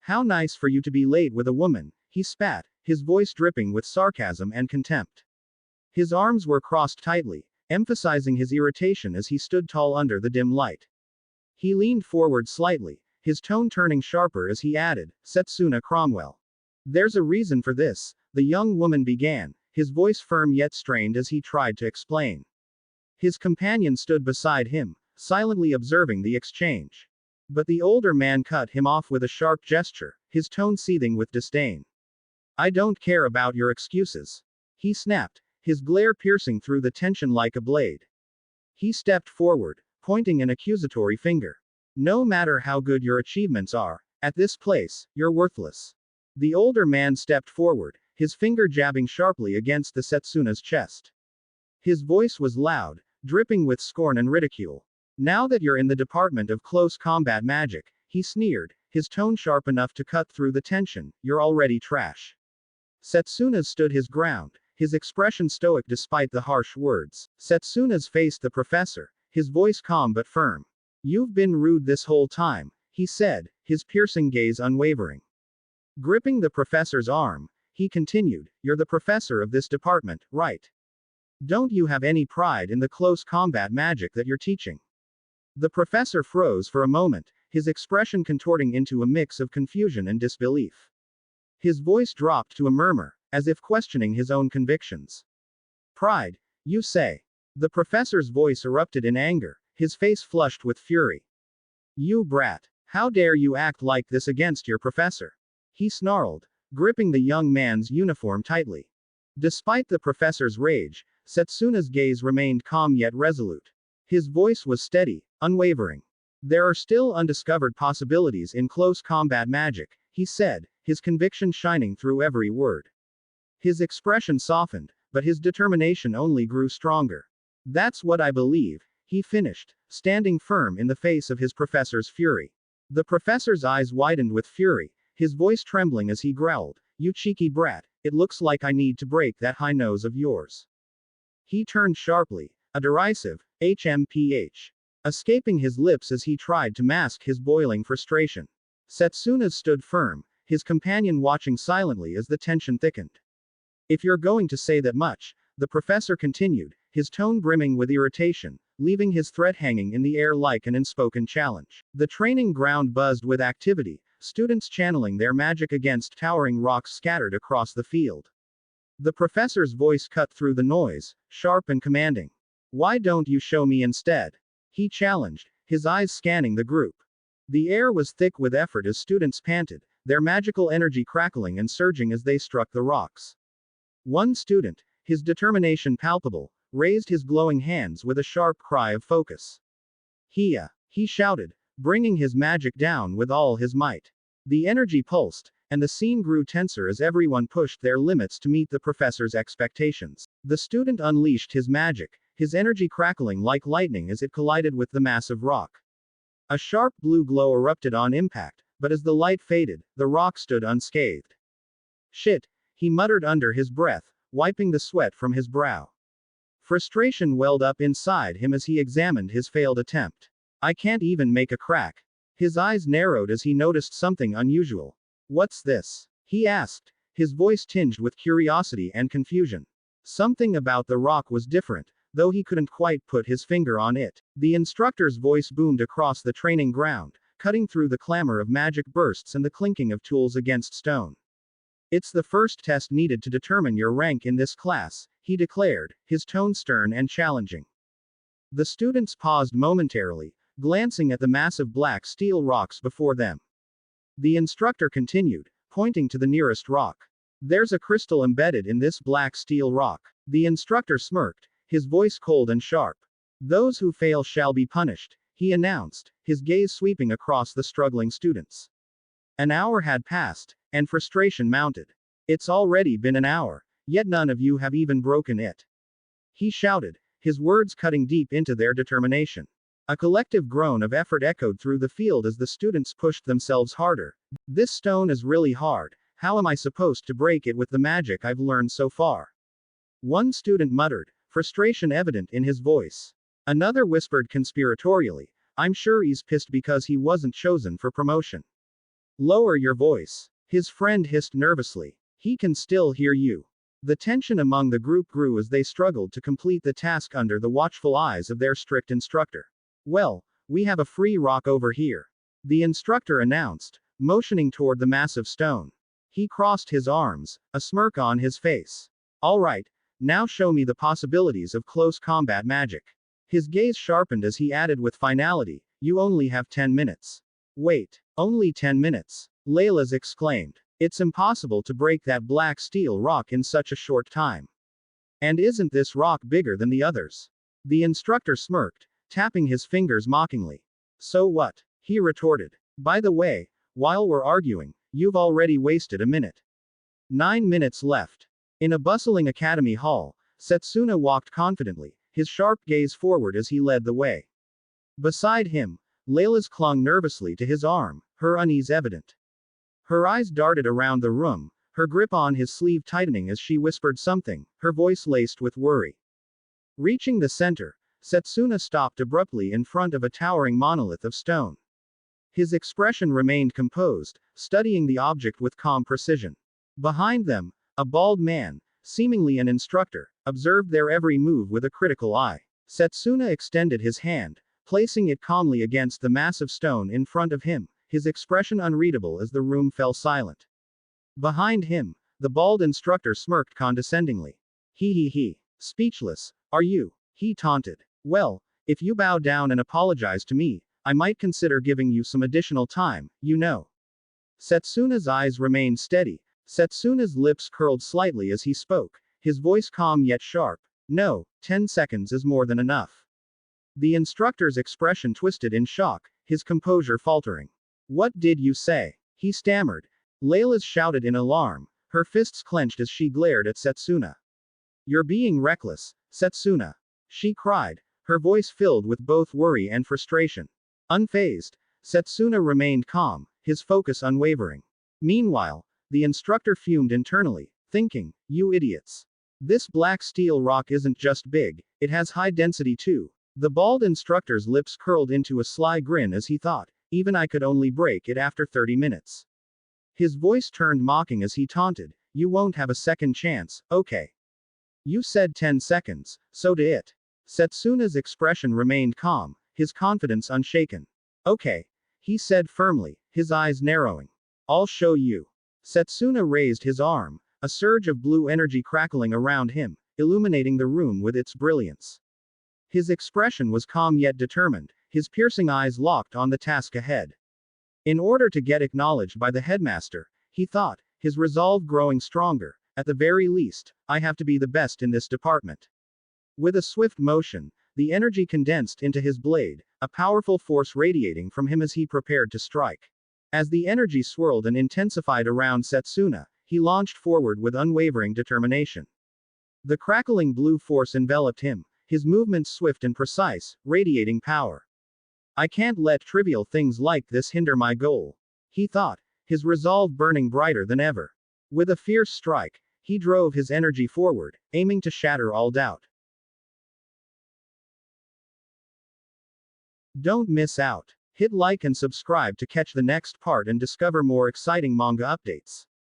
How nice for you to be late with a woman, he spat, his voice dripping with sarcasm and contempt. His arms were crossed tightly, emphasizing his irritation as he stood tall under the dim light. He leaned forward slightly, his tone turning sharper as he added, Setsuna Cromwell. There's a reason for this, the young woman began, his voice firm yet strained as he tried to explain. His companion stood beside him, silently observing the exchange. But the older man cut him off with a sharp gesture, his tone seething with disdain. I don't care about your excuses. He snapped, his glare piercing through the tension like a blade. He stepped forward, pointing an accusatory finger. No matter how good your achievements are, at this place, you're worthless. The older man stepped forward, his finger jabbing sharply against the Setsuna's chest. His voice was loud, dripping with scorn and ridicule. Now that you're in the department of close combat magic, he sneered, his tone sharp enough to cut through the tension, you're already trash. Setsuna's stood his ground, his expression stoic despite the harsh words. Setsuna's faced the professor, his voice calm but firm. You've been rude this whole time, he said, his piercing gaze unwavering. Gripping the professor's arm, he continued, you're the professor of this department, right? Don't you have any pride in the close combat magic that you're teaching? The professor froze for a moment, his expression contorting into a mix of confusion and disbelief. His voice dropped to a murmur, as if questioning his own convictions. Pride, you say? The professor's voice erupted in anger, his face flushed with fury. You brat, how dare you act like this against your professor? He snarled, gripping the young man's uniform tightly. Despite the professor's rage, Setsuna's gaze remained calm yet resolute. His voice was steady, unwavering. There are still undiscovered possibilities in close combat magic, he said, his conviction shining through every word. His expression softened, but his determination only grew stronger. That's what I believe, he finished, standing firm in the face of his professor's fury. The professor's eyes widened with fury, his voice trembling as he growled, you cheeky brat, it looks like I need to break that high nose of yours. He turned sharply, a derisive, HMPH, escaping his lips as he tried to mask his boiling frustration. Setsuna stood firm, his companion watching silently as the tension thickened. If you're going to say that much, the professor continued, his tone brimming with irritation, leaving his threat hanging in the air like an unspoken challenge. The training ground buzzed with activity, students channeling their magic against towering rocks scattered across the field. The professor's voice cut through the noise, sharp and commanding. Why don't you show me instead? He challenged, his eyes scanning the group. The air was thick with effort as students panted, their magical energy crackling and surging as they struck the rocks. One student, his determination palpable, raised his glowing hands with a sharp cry of focus. He shouted, bringing his magic down with all his might. The energy pulsed, and the scene grew tenser as everyone pushed their limits to meet the professor's expectations. The student unleashed his magic, his energy crackling like lightning as it collided with the massive rock. A sharp blue glow erupted on impact, but as the light faded, the rock stood unscathed. Shit, he muttered under his breath, wiping the sweat from his brow. Frustration welled up inside him as he examined his failed attempt. I can't even make a crack. His eyes narrowed as he noticed something unusual. What's this? He asked, his voice tinged with curiosity and confusion. Something about the rock was different, though he couldn't quite put his finger on it. The instructor's voice boomed across the training ground, cutting through the clamor of magic bursts and the clinking of tools against stone. It's the first test needed to determine your rank in this class, he declared, his tone stern and challenging. The students paused momentarily, glancing at the massive black steel rocks before them. The instructor continued, pointing to the nearest rock. There's a crystal embedded in this black steel rock. The instructor smirked, his voice cold and sharp. Those who fail shall be punished, he announced, his gaze sweeping across the struggling students. An hour had passed, and frustration mounted. It's already been an hour, yet none of you have even broken it. He shouted, his words cutting deep into their determination. A collective groan of effort echoed through the field as the students pushed themselves harder. This stone is really hard, how am I supposed to break it with the magic I've learned so far? One student muttered, frustration evident in his voice. Another whispered conspiratorially, I'm sure he's pissed because he wasn't chosen for promotion. Lower your voice. His friend hissed nervously. He can still hear you. The tension among the group grew as they struggled to complete the task under the watchful eyes of their strict instructor. Well, we have a free rock over here. The instructor announced, motioning toward the massive stone. He crossed his arms, a smirk on his face. All right, now show me the possibilities of close combat magic. His gaze sharpened as he added with finality, you only have 10 minutes. Wait, only 10 minutes? Layla's exclaimed. It's impossible to break that black steel rock in such a short time. And isn't this rock bigger than the others? The instructor smirked, tapping his fingers mockingly. So what? He retorted. By the way, while we're arguing, you've already wasted a minute. 9 minutes left. In a bustling academy hall, Setsuna walked confidently, his sharp gaze forward as he led the way. Beside him, Layla's clung nervously to his arm, her unease evident. Her eyes darted around the room, her grip on his sleeve tightening as she whispered something, her voice laced with worry. Reaching the center, Setsuna stopped abruptly in front of a towering monolith of stone. His expression remained composed, studying the object with calm precision. Behind them, a bald man, seemingly an instructor, observed their every move with a critical eye. Setsuna extended his hand, placing it calmly against the massive stone in front of him, his expression unreadable as the room fell silent. Behind him, the bald instructor smirked condescendingly. He. Speechless, are you? He taunted. Well, if you bow down and apologize to me, I might consider giving you some additional time, you know. Setsuna's eyes remained steady. Setsuna's lips curled slightly as he spoke, his voice calm yet sharp. No, 10 seconds is more than enough. The instructor's expression twisted in shock, his composure faltering. What did you say? He stammered. Layla shouted in alarm, her fists clenched as she glared at Setsuna. You're being reckless, Setsuna. She cried, her voice filled with both worry and frustration. Unfazed, Setsuna remained calm, his focus unwavering. Meanwhile, the instructor fumed internally, thinking, you idiots. This black steel rock isn't just big, it has high density too. The bald instructor's lips curled into a sly grin as he thought, even I could only break it after 30 minutes. His voice turned mocking as he taunted, you won't have a second chance, okay. You said 10 seconds, so do it. Setsuna's expression remained calm, his confidence unshaken. Okay, he said firmly, his eyes narrowing. I'll show you. Setsuna raised his arm, a surge of blue energy crackling around him, illuminating the room with its brilliance. His expression was calm yet determined, his piercing eyes locked on the task ahead. In order to get acknowledged by the headmaster, he thought, his resolve growing stronger, at the very least, I have to be the best in this department. With a swift motion, the energy condensed into his blade, a powerful force radiating from him as he prepared to strike. As the energy swirled and intensified around Setsuna, he launched forward with unwavering determination. The crackling blue force enveloped him, his movements swift and precise, radiating power. I can't let trivial things like this hinder my goal, he thought, his resolve burning brighter than ever. With a fierce strike, he drove his energy forward, aiming to shatter all doubt. Don't miss out. Hit like and subscribe to catch the next part and discover more exciting manga updates.